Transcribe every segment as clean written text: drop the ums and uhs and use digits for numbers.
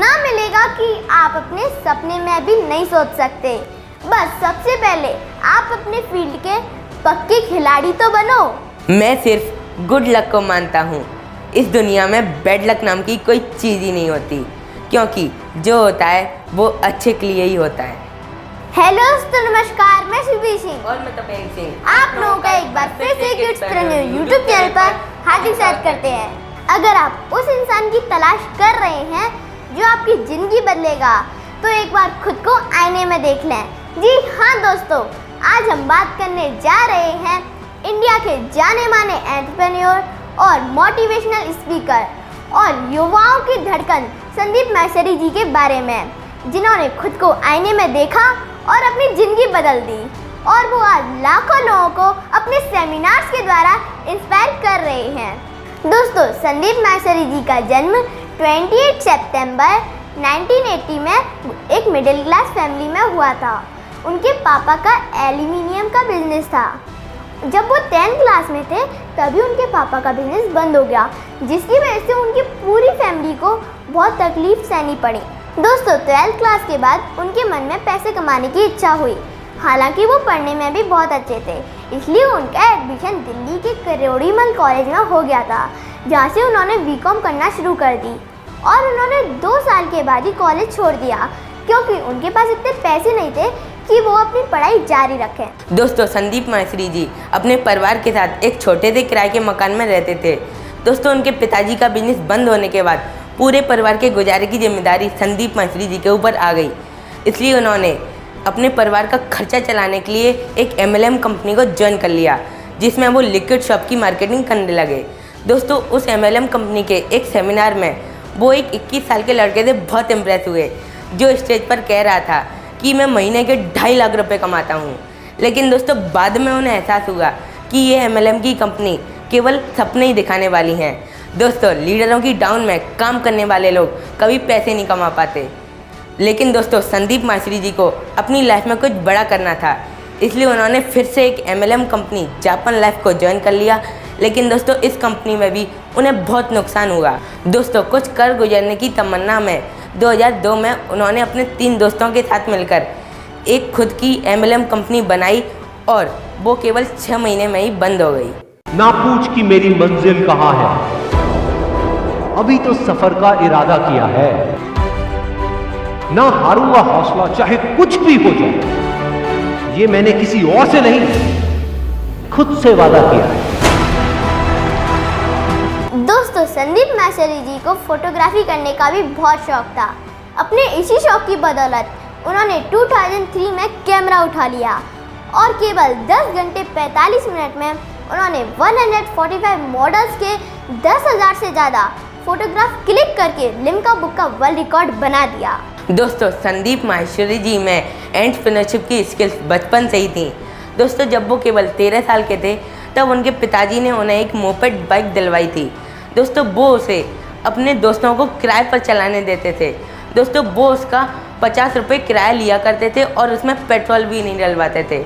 सुनना मिलेगा कि आप अपने सपने में भी नहीं सोच सकते। बस सबसे पहले आप अपने फील्ड के पक्के खिलाड़ी तो बनो। मैं सिर्फ गुड लक को मानता हूँ। इस दुनिया में बैड लक नाम की कोई चीज़ ही नहीं होती, क्योंकि जो होता है वो अच्छे के लिए ही होता है। हेलो दोस्तों, नमस्कार। मैं शिवबीर सिंह और मैं तपेंद्र सिंह। आप लोगों का एक बार फिर से किड्स प्रेन्योर यूट्यूब चैनल पर हार्दिक स्वागत करते हैं। अगर आप उस इंसान की तलाश कर रहे हैं जो आपकी ज़िंदगी बदलेगा, तो एक बार खुद को आईने में देख लें। जी हाँ दोस्तों, आज हम बात करने जा रहे हैं इंडिया के जाने माने एंटरप्रेन्योर और मोटिवेशनल स्पीकर और युवाओं की धड़कन संदीप माहेश्वरी जी के बारे में, जिन्होंने खुद को आईने में देखा और अपनी ज़िंदगी बदल दी, और वो आज लाखों लोगों को अपने सेमिनार्स के द्वारा इंस्पायर कर रहे हैं। दोस्तों, संदीप माहेश्वरी जी का जन्म 28 सितंबर 1980 में एक मिडिल क्लास फैमिली में हुआ था। उनके पापा का एल्यूमिनियम का बिजनेस था। जब वो 10th क्लास में थे तभी उनके पापा का बिजनेस बंद हो गया, जिसकी वजह से उनकी पूरी फैमिली को बहुत तकलीफ सहनी पड़ी। दोस्तों, 12th क्लास के बाद उनके मन में पैसे कमाने की इच्छा हुई। हालांकि वो पढ़ने में भी बहुत अच्छे थे, इसलिए उनका एडमिशन दिल्ली के करोड़ीमल कॉलेज में हो गया था, जहाँ से उन्होंने बीकॉम करना शुरू कर दी। और उन्होंने 2 साल के बाद ही कॉलेज छोड़ दिया, क्योंकि उनके पास इतने पैसे नहीं थे कि वो अपनी पढ़ाई जारी रखें। दोस्तों, संदीप माहेश्वरी जी अपने परिवार के साथ एक छोटे से किराए के मकान में रहते थे। दोस्तों, उनके पिताजी का बिजनेस बंद होने के बाद पूरे परिवार के गुजारे की जिम्मेदारी संदीप माहेश्वरी जी के ऊपर आ गई। इसलिए उन्होंने अपने परिवार का खर्चा चलाने के लिए एक MLM कंपनी को ज्वाइन कर लिया, जिसमें वो लिक्विड शॉप की मार्केटिंग करने लगे। दोस्तों, उस MLM कंपनी के एक सेमिनार में वो एक 21 साल के लड़के से बहुत इम्प्रेस हुए, जो स्टेज पर कह रहा था कि मैं महीने के 2.5 लाख रुपए कमाता हूँ। लेकिन दोस्तों, बाद में उन्हें एहसास हुआ कि ये MLM की कंपनी केवल सपने ही दिखाने वाली हैं। दोस्तों, लीडरों की डाउन में काम करने वाले लोग कभी पैसे नहीं कमा पाते। लेकिन दोस्तों, संदीप माहेश्वरी जी को अपनी लाइफ में कुछ बड़ा करना था, इसलिए उन्होंने फिर से एक MLM कंपनी जापान लाइफ को ज्वाइन कर लिया। लेकिन दोस्तों, इस कंपनी में भी उन्हें बहुत नुकसान हुआ। दोस्तों, कुछ कर गुजरने की तमन्ना में 2002 में उन्होंने अपने 3 दोस्तों के साथ मिलकर एक खुद की MLM कंपनी बनाई, और वो केवल 6 महीने में ही बंद हो गई। ना पूछ कि मेरी मंजिल कहाँ है, अभी तो सफर का इरादा किया है। ना हारूंगा हौसला, चाहे कुछ भी हो जाए। ये मैंने किसी और से नहीं, खुद से वादा किया है। दोस्तों, संदीप माहेश्वरी जी को फोटोग्राफी करने का भी बहुत शौक था। अपने इसी शौक की बदौलत उन्होंने 2003 में कैमरा उठा लिया, और केवल 10 घंटे 45 मिनट में उन्होंने 145 मॉडल्स के 10,000 से ज़्यादा फोटोग्राफ क्लिक करके लिम्का बुक का वर्ल्ड रिकॉर्ड बना दिया। दोस्तों, संदीप माहेश्वरी जी में एंटरप्रेन्योरशिप की स्किल्स बचपन से ही थी। दोस्तों, जब वो केवल 13 साल के थे तब उनके पिताजी ने उन्हें एक मोपेड बाइक दिलवाई थी। दोस्तों, वो उसे अपने दोस्तों को किराए पर चलाने देते थे। दोस्तों, वो उसका 50 रुपये किराया लिया करते थे और उसमें पेट्रोल भी नहीं डलवाते थे।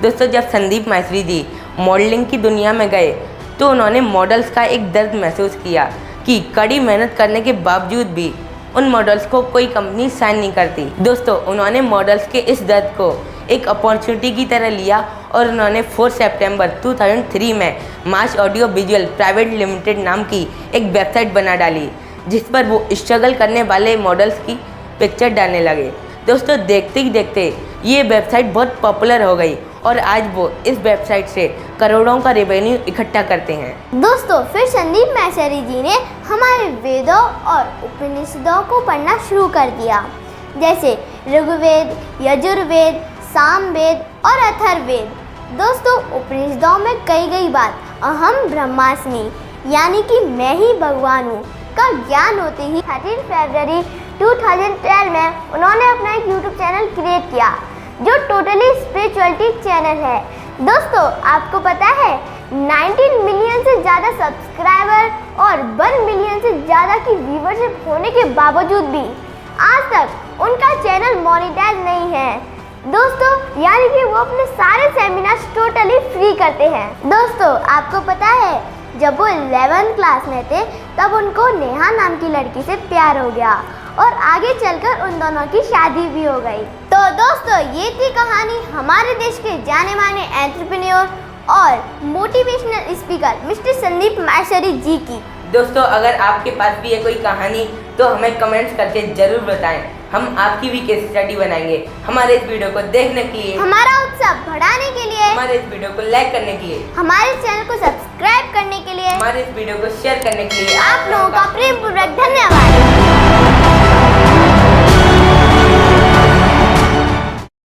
दोस्तों, जब संदीप माहेश्वरी जी मॉडलिंग की दुनिया में गए तो उन्होंने मॉडल्स का एक दर्द महसूस किया कि कड़ी मेहनत करने के बावजूद भी उन मॉडल्स को कोई कंपनी साइन नहीं करती। दोस्तों, उन्होंने मॉडल्स के इस दर्द को एक अपॉर्चुनिटी की तरह लिया, और उन्होंने 4 सितंबर 2003 में मास ऑडियो विजुअल प्राइवेट लिमिटेड नाम की एक वेबसाइट बना डाली, जिस पर वो स्ट्रगल करने वाले मॉडल्स की पिक्चर डालने लगे। दोस्तों, देखते ही देखते ये वेबसाइट बहुत पॉपुलर हो गई, और आज वो इस वेबसाइट से करोड़ों का रेवेन्यू इकट्ठा करते हैं। दोस्तों, फिर संदीप माहेश्वरी जी ने हमारे वेदों और उपनिषदों को पढ़ना शुरू कर दिया, जैसे ऋग्वेद, यजुर्वेद, सामवेद और अथर्ववेद। दोस्तों, उपनिषदों में कही गई बात अहम ब्रह्मास्मि, यानी कि मैं ही भगवान हूँ, का ज्ञान होते ही 13 फरवरी 2012 में उन्होंने अपना एक यूट्यूब चैनल क्रिएट किया, जो टोटली स्पिरिचुअलिटी चैनल है। दोस्तों, आपको पता है 19 मिलियन से ज़्यादा सब्सक्राइबर और 1 मिलियन से ज़्यादा की व्यूवरशिप होने के बावजूद भी आज तक उनका चैनल मोनेटाइज नहीं है। दोस्तों, यानी कि वो अपने सारे सेमिनार्स टोटली फ्री करते हैं। दोस्तों, आपको पता है जब वो 11th क्लास में थे तब उनको नेहा नाम की लड़की से प्यार हो गया, और आगे चलकर उन दोनों की शादी भी हो गई। तो दोस्तों, ये थी कहानी हमारे देश के जाने माने एंटरप्रेन्योर और motivational speaker mister Sandeep Maheshwari ji की। दोस्तों, अगर आपके पास भी है कोई कहानी तो हमें कमेंट्स करके जरूर बताएं। हम आपकी भी केस स्टडी बनाएंगे। हमारे इस वीडियो को देखने के लिए, हमारा उत्साह बढ़ाने के लिए, हमारे इस वीडियो को लाइक करने के लिए, हमारे चैनल को सब्सक्राइब करने के लिए, हमारे इस वीडियो को शेयर करने के लिए आप लोगों का प्रेम पूर्वक धन्यवाद।